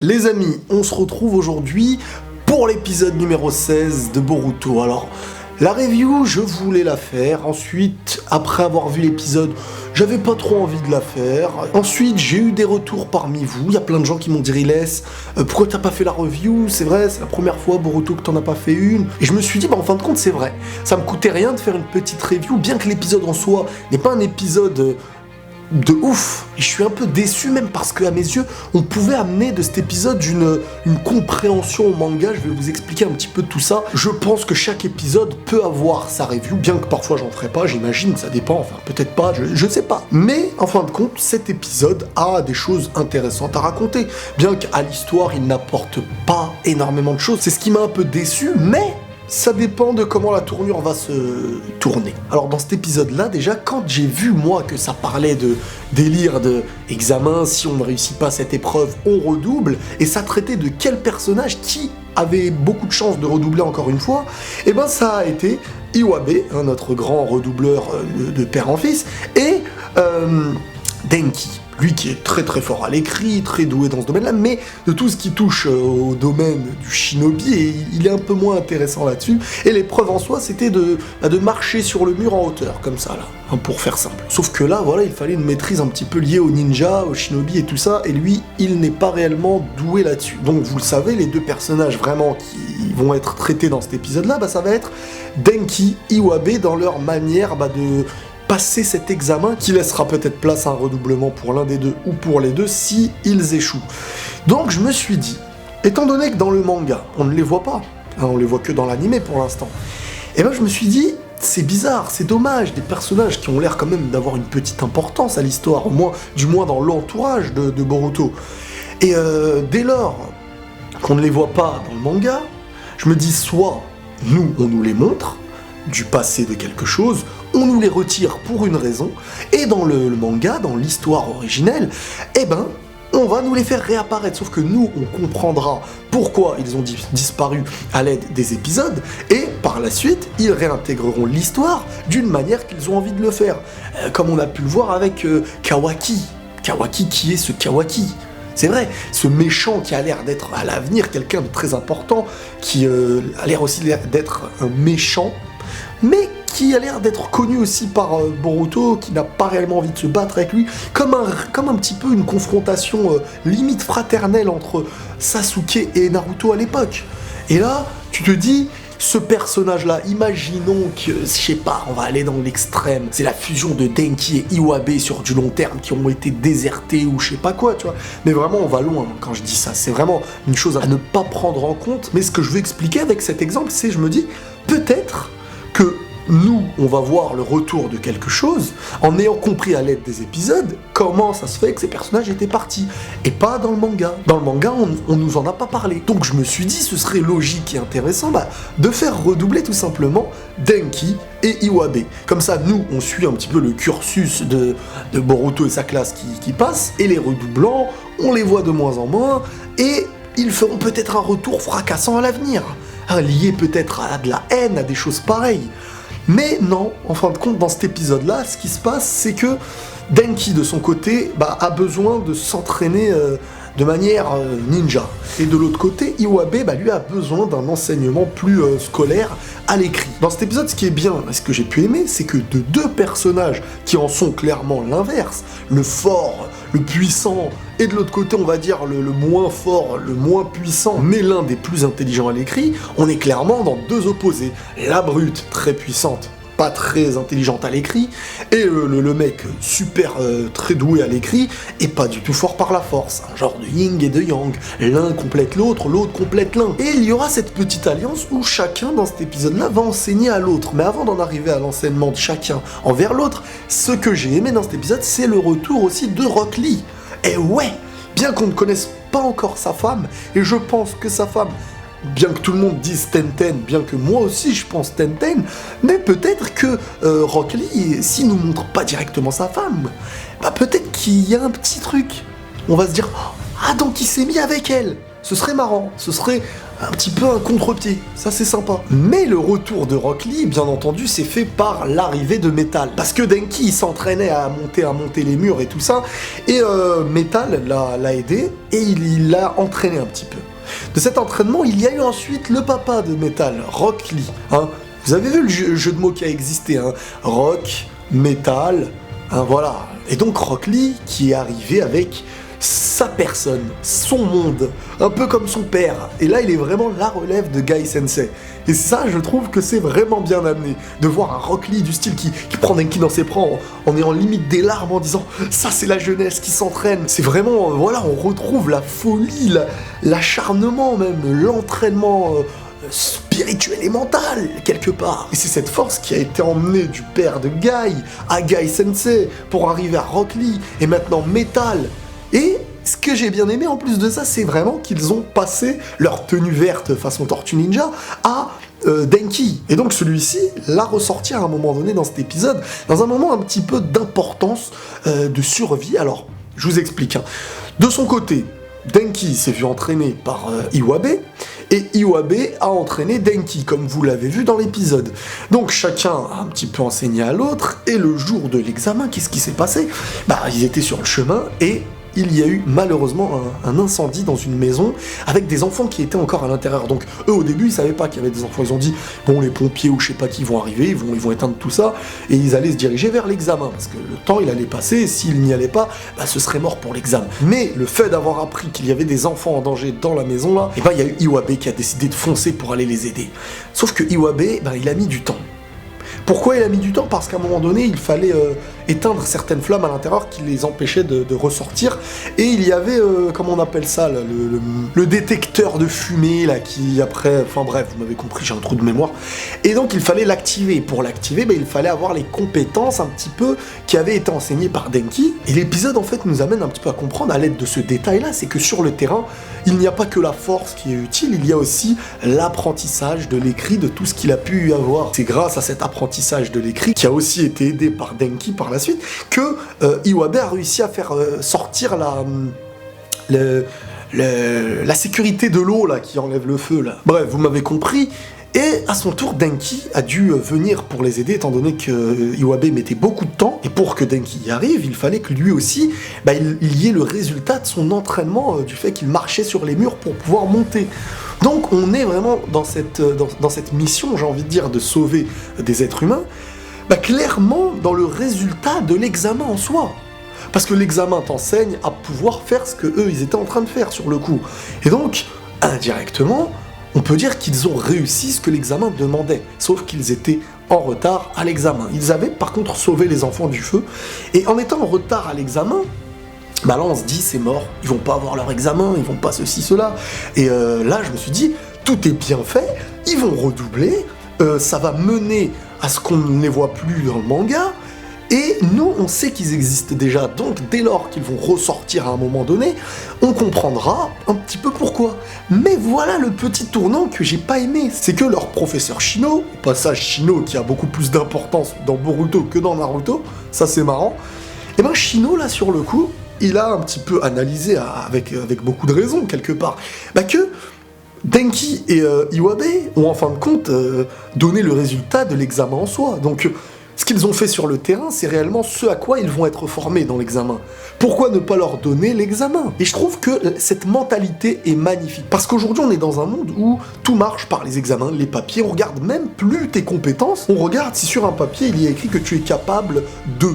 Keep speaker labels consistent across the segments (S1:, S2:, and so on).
S1: Les amis, on se retrouve aujourd'hui pour l'épisode numéro 16 de Boruto. Alors, la review, je voulais la faire. Ensuite, après avoir vu l'épisode, j'avais pas trop envie de la faire. Ensuite, j'ai eu des retours parmi vous. Il y a plein de gens qui m'ont dit « Riles, pourquoi t'as pas fait la review ? C'est vrai, c'est la première fois, Boruto, que t'en as pas fait une. » Et je me suis dit, en fin de compte, c'est vrai. Ça me coûtait rien de faire une petite review, bien que l'épisode en soi n'est pas un épisode de ouf. Et je suis un peu déçu même parce qu'à mes yeux, on pouvait amener de cet épisode une compréhension au manga. Je vais vous expliquer un petit peu tout ça. Je pense que chaque épisode peut avoir sa review, bien que parfois j'en ferai pas, j'imagine, ça dépend, enfin peut-être pas, je sais pas. Mais en fin de compte, cet épisode a des choses intéressantes à raconter. Bien qu'à l'histoire, il n'apporte pas énormément de choses. C'est ce qui m'a un peu déçu, mais ça dépend de comment la tournure va se tourner. Alors dans cet épisode-là, déjà, quand j'ai vu, moi, que ça parlait de délire de examen, si on ne réussit pas cette épreuve, on redouble, et ça traitait de quel personnage qui avait beaucoup de chances de redoubler encore une fois, et ben ça a été Iwabe, notre grand redoubleur de père en fils, et Denki. Lui qui est très très fort à l'écrit, très doué dans ce domaine-là, mais de tout ce qui touche au domaine du shinobi, il est un peu moins intéressant là-dessus. Et l'épreuve en soi, c'était de marcher sur le mur en hauteur, comme ça, là, pour faire simple. Sauf que là, voilà, il fallait une maîtrise un petit peu liée au ninja, au shinobi et tout ça, et lui, il n'est pas réellement doué là-dessus. Donc vous le savez, les deux personnages vraiment qui vont être traités dans cet épisode-là, ça va être Denki, Iwabe, dans leur manière de passer cet examen qui laissera peut-être place à un redoublement pour l'un des deux ou pour les deux si ils échouent. Donc je me suis dit, étant donné que dans le manga, on ne les voit pas, on les voit que dans l'animé pour l'instant, et ben je me suis dit, c'est bizarre, c'est dommage, des personnages qui ont l'air quand même d'avoir une petite importance à l'histoire, du moins dans l'entourage de Boruto. Et dès lors qu'on ne les voit pas dans le manga, je me dis soit nous, on nous les montre, du passé de quelque chose, on nous les retire pour une raison, et dans le manga, dans l'histoire originelle, on va nous les faire réapparaître, sauf que nous, on comprendra pourquoi ils ont disparu à l'aide des épisodes, et par la suite, ils réintégreront l'histoire d'une manière qu'ils ont envie de le faire, comme on a pu le voir avec Kawaki. Kawaki, qui est ce Kawaki ? C'est vrai, ce méchant qui a l'air d'être à l'avenir quelqu'un de très important, qui a l'air aussi d'être un méchant, mais qui a l'air d'être connu aussi par Boruto, qui n'a pas réellement envie de se battre avec lui, comme un petit peu une confrontation limite fraternelle entre Sasuke et Naruto à l'époque. Et là, tu te dis, ce personnage-là, imaginons que, je sais pas, on va aller dans l'extrême, c'est la fusion de Denki et Iwabe sur du long terme qui ont été désertés ou je sais pas quoi, tu vois. Mais vraiment, on va loin quand je dis ça, c'est vraiment une chose à ne pas prendre en compte. Mais ce que je veux expliquer avec cet exemple, c'est, je me dis, peut-être que nous, on va voir le retour de quelque chose en ayant compris à l'aide des épisodes comment ça se fait que ces personnages étaient partis, et pas dans le manga. Dans le manga, on nous en a pas parlé. Donc je me suis dit, ce serait logique et intéressant de faire redoubler tout simplement Denki et Iwabe. Comme ça, nous, on suit un petit peu le cursus de Boruto et sa classe qui passe, et les redoublants, on les voit de moins en moins, et ils feront peut-être un retour fracassant à l'avenir, lié peut-être à de la haine, à des choses pareilles. Mais non, en fin de compte, dans cet épisode-là, ce qui se passe, c'est que Denki, de son côté, a besoin de s'entraîner de manière ninja. Et de l'autre côté, Iwabe, lui, a besoin d'un enseignement plus scolaire à l'écrit. Dans cet épisode, ce qui est bien, et ce que j'ai pu aimer, c'est que de deux personnages qui en sont clairement l'inverse, le fort, le puissant, et de l'autre côté, on va dire le moins fort, le moins puissant, mais l'un des plus intelligents à l'écrit, on est clairement dans deux opposés. La brute, très puissante, pas très intelligente à l'écrit, et le mec super très doué à l'écrit, et pas du tout fort par la force. Un genre de yin et de yang. L'un complète l'autre, l'autre complète l'un. Et il y aura cette petite alliance où chacun, dans cet épisode-là, va enseigner à l'autre. Mais avant d'en arriver à l'enseignement de chacun envers l'autre, ce que j'ai aimé dans cet épisode, c'est le retour aussi de Rock Lee. Et ouais, bien qu'on ne connaisse pas encore sa femme, et je pense que sa femme, bien que tout le monde dise Tenten, bien que moi aussi je pense Tenten, mais peut-être que Rock Lee, s'il nous montre pas directement sa femme, peut-être qu'il y a un petit truc. On va se dire, Ah, donc il s'est mis avec elle. Ce serait marrant, ce serait un petit peu un contre-pied, ça c'est sympa. Mais le retour de Rock Lee, bien entendu, c'est fait par l'arrivée de Metal. Parce que Denki, il s'entraînait à monter les murs et tout ça, et Metal l'a aidé, et il l'a entraîné un petit peu. De cet entraînement, il y a eu ensuite le papa de Metal, Rock Lee. Hein. Vous avez vu le jeu de mots qui a existé, hein. Rock, Metal, hein, voilà. Et donc Rock Lee qui est arrivé avec sa personne, son monde, un peu comme son père. Et là, il est vraiment la relève de Guy Sensei. Et ça, je trouve que c'est vraiment bien amené. De voir un Rock Lee du style qui prend Denki dans ses bras en ayant limite des larmes en disant « Ça, c'est la jeunesse qui s'entraîne ». C'est vraiment, voilà, on retrouve la folie, l'acharnement même, l'entraînement spirituel et mental, quelque part. Et c'est cette force qui a été emmenée du père de Guy à Guy Sensei pour arriver à Rock Lee et maintenant Metal. Et ce que j'ai bien aimé en plus de ça, c'est vraiment qu'ils ont passé leur tenue verte façon Tortue Ninja à Denki. Et donc celui-ci l'a ressorti à un moment donné dans cet épisode, dans un moment un petit peu d'importance, de survie. Alors, je vous explique. Hein. De son côté, Denki s'est vu entraîner par Iwabe, et Iwabe a entraîné Denki, comme vous l'avez vu dans l'épisode. Donc chacun a un petit peu enseigné à l'autre, et le jour de l'examen, qu'est-ce qui s'est passé ? Bah, ils étaient sur le chemin, et il y a eu malheureusement un incendie dans une maison avec des enfants qui étaient encore à l'intérieur. Donc eux au début ils savaient pas qu'il y avait des enfants, ils ont dit bon les pompiers ou je sais pas qui vont arriver, ils vont éteindre tout ça et ils allaient se diriger vers l'examen parce que le temps il allait passer et s'ils n'y allaient pas, bah, ce serait mort pour l'examen. Mais le fait d'avoir appris qu'il y avait des enfants en danger dans la maison là, et ben il y a eu Iwabe qui a décidé de foncer pour aller les aider. Sauf que Iwabe, ben, il a mis du temps. Pourquoi il a mis du temps ? Parce qu'à un moment donné, il fallait éteindre certaines flammes à l'intérieur qui les empêchaient de ressortir. Et il y avait, comment on appelle ça, là, le détecteur de fumée, là, qui après... Enfin bref, vous m'avez compris, j'ai un trou de mémoire. Et donc il fallait l'activer. Pour l'activer, il fallait avoir les compétences un petit peu qui avaient été enseignées par Denki. Et l'épisode, en fait, nous amène un petit peu à comprendre, à l'aide de ce détail-là, c'est que sur le terrain, il n'y a pas que la force qui est utile, il y a aussi l'apprentissage de l'écrit, de tout ce qu'il a pu y avoir. C'est grâce à cet apprentissage de l'écrit, qui a aussi été aidé par Denki par la suite, que Iwabe a réussi à faire sortir la sécurité de l'eau là qui enlève le feu là. Bref, vous m'avez compris. Et à son tour, Denki a dû venir pour les aider, étant donné que Iwabe mettait beaucoup de temps. Et pour que Denki y arrive, il fallait que lui aussi, il y ait le résultat de son entraînement, du fait qu'il marchait sur les murs pour pouvoir monter. Donc on est vraiment dans cette mission, j'ai envie de dire, de sauver des êtres humains, clairement dans le résultat de l'examen en soi. Parce que l'examen t'enseigne à pouvoir faire ce que eux ils étaient en train de faire sur le coup. Et donc, indirectement, on peut dire qu'ils ont réussi ce que l'examen demandait, sauf qu'ils étaient en retard à l'examen. Ils avaient par contre sauvé les enfants du feu, et en étant en retard à l'examen, là on se dit c'est mort, ils vont pas avoir leur examen, ils vont pas ceci, cela. Et là je me suis dit, tout est bien fait, ils vont redoubler, ça va mener à ce qu'on ne les voit plus dans le manga, et nous, on sait qu'ils existent déjà, donc dès lors qu'ils vont ressortir à un moment donné, on comprendra un petit peu pourquoi. Mais voilà le petit tournant que j'ai pas aimé, c'est que leur professeur Shino, au passage Shino qui a beaucoup plus d'importance dans Boruto que dans Naruto, ça c'est marrant, et Shino là sur le coup, il a un petit peu analysé avec beaucoup de raison quelque part, que Denki et Iwabe ont en fin de compte donné le résultat de l'examen en soi, donc... Ce qu'ils ont fait sur le terrain, c'est réellement ce à quoi ils vont être formés dans l'examen. Pourquoi ne pas leur donner l'examen ? Et je trouve que cette mentalité est magnifique. Parce qu'aujourd'hui, on est dans un monde où tout marche par les examens, les papiers. On regarde même plus tes compétences. On regarde si sur un papier, il y a écrit que tu es capable de.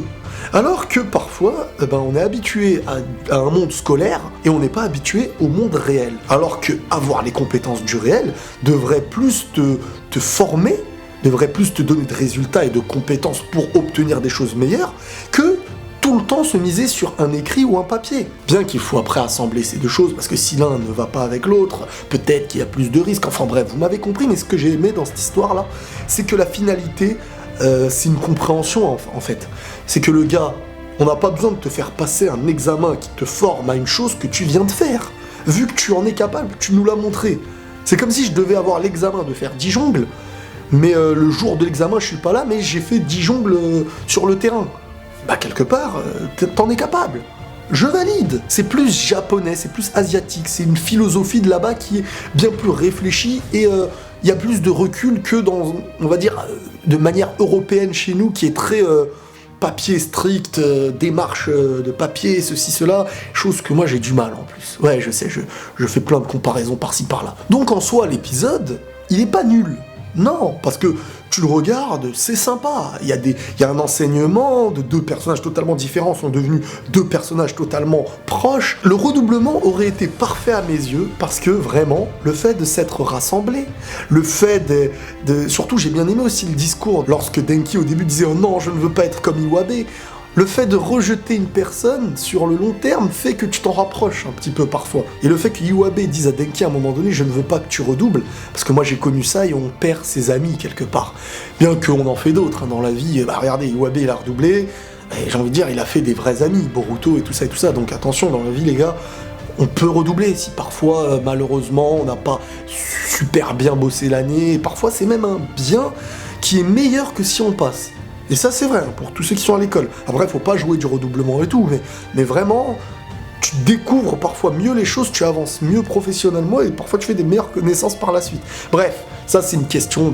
S1: Alors que parfois, on est habitué à un monde scolaire et on n'est pas habitué au monde réel. Alors que avoir les compétences du réel devrait plus te former, devrait plus te donner de résultats et de compétences pour obtenir des choses meilleures que tout le temps se miser sur un écrit ou un papier. Bien qu'il faut après assembler ces deux choses, parce que si l'un ne va pas avec l'autre, peut-être qu'il y a plus de risques. Enfin bref, vous m'avez compris, mais ce que j'ai aimé dans cette histoire-là, c'est que la finalité, c'est une compréhension en fait. C'est que le gars, on n'a pas besoin de te faire passer un examen qui te forme à une chose que tu viens de faire. Vu que tu en es capable, tu nous l'as montré. C'est comme si je devais avoir l'examen de faire 10 jongles, mais le jour de l'examen, je suis pas là, mais j'ai fait 10 jongles sur le terrain. Quelque part, t'en es capable. je valide. C'est plus japonais, c'est plus asiatique, c'est une philosophie de là-bas qui est bien plus réfléchie et il y a plus de recul que dans, on va dire, de manière européenne chez nous qui est très papier strict, démarche de papier, ceci, cela, chose que moi j'ai du mal en plus. Ouais, je sais, je fais plein de comparaisons par-ci par-là. Donc en soi, l'épisode, il est pas nul. Non, parce que tu le regardes, c'est sympa. Il y a un enseignement de deux personnages totalement différents sont devenus deux personnages totalement proches. Le redoublement aurait été parfait à mes yeux parce que vraiment, le fait de s'être rassemblés, le fait surtout j'ai bien aimé aussi le discours lorsque Denki au début disait oh non, je ne veux pas être comme Iwabe. Le fait de rejeter une personne sur le long terme fait que tu t'en rapproches un petit peu parfois. Et le fait que Iwabe dise à Denki à un moment donné « je ne veux pas que tu redoubles », parce que moi j'ai connu ça et on perd ses amis quelque part. Bien qu'on en fait d'autres dans la vie, regardez, Iwabe il a redoublé, et j'ai envie de dire il a fait des vrais amis, Boruto et tout ça, donc attention dans la vie les gars, on peut redoubler si parfois malheureusement on n'a pas super bien bossé l'année, et parfois c'est même un bien qui est meilleur que si on passe. Et ça c'est vrai, pour tous ceux qui sont à l'école. Après, faut pas jouer du redoublement et tout, mais vraiment, tu découvres parfois mieux les choses, tu avances mieux professionnellement et parfois tu fais des meilleures connaissances par la suite. Bref, ça c'est une question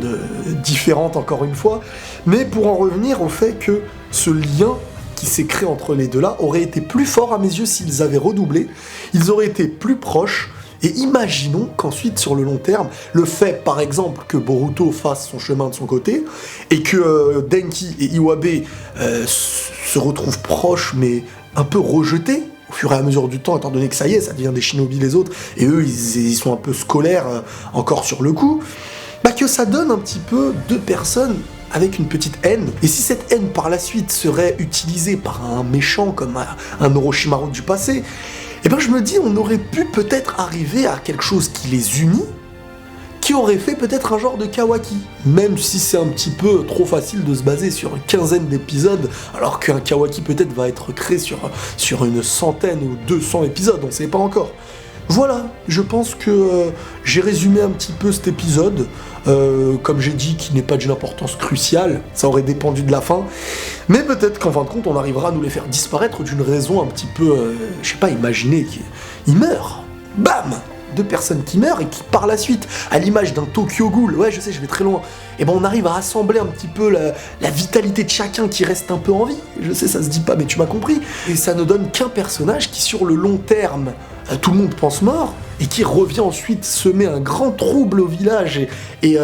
S1: différente encore une fois, mais pour en revenir au fait que ce lien qui s'est créé entre les deux là aurait été plus fort à mes yeux s'ils avaient redoublé, ils auraient été plus proches. Et imaginons qu'ensuite, sur le long terme, le fait, par exemple, que Boruto fasse son chemin de son côté, et que Denki et Iwabe se retrouvent proches, mais un peu rejetés, au fur et à mesure du temps, étant donné que ça y est, ça devient des shinobi les autres, et eux, ils sont un peu scolaires encore sur le coup, bah que ça donne un petit peu deux personnes avec une petite haine. Et si cette haine, par la suite, serait utilisée par un méchant comme un Orochimaru du passé, et ben je me dis, on aurait pu peut-être arriver à quelque chose qui les unit, qui aurait fait peut-être un genre de Kawaki. Même si c'est un petit peu trop facile de se baser sur une quinzaine d'épisodes, alors qu'un Kawaki peut-être va être créé sur une centaine ou 200 épisodes, on ne sait pas encore. Voilà, je pense que j'ai résumé un petit peu cet épisode, comme j'ai dit, qui n'est pas d'une importance cruciale, ça aurait dépendu de la fin, mais peut-être qu'en fin de compte, on arrivera à nous les faire disparaître d'une raison un petit peu, je sais pas, imaginée, ils meurent, bam, deux personnes qui meurent et qui par la suite, à l'image d'un Tokyo Ghoul, ouais je sais je vais très loin, et ben on arrive à rassembler un petit peu la vitalité de chacun qui reste un peu en vie, je sais ça se dit pas mais tu m'as compris, et ça ne donne qu'un personnage qui sur le long terme, tout le monde pense mort, et qui revient ensuite semer un grand trouble au village et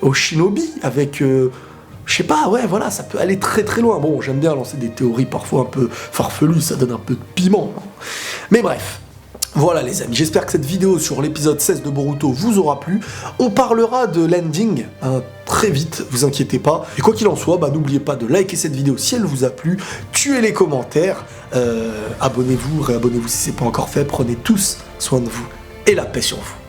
S1: au shinobi avec... je sais pas, ouais, voilà, ça peut aller très très loin. Bon, j'aime bien lancer des théories parfois un peu farfelues, ça donne un peu de piment. Mais bref, voilà les amis, j'espère que cette vidéo sur l'épisode 16 de Boruto vous aura plu. On parlera de l'ending très vite, vous inquiétez pas. Et quoi qu'il en soit, bah, n'oubliez pas de liker cette vidéo si elle vous a plu, tuez les commentaires, abonnez-vous, réabonnez-vous si c'est pas encore fait, prenez tous soin de vous et la paix sur vous.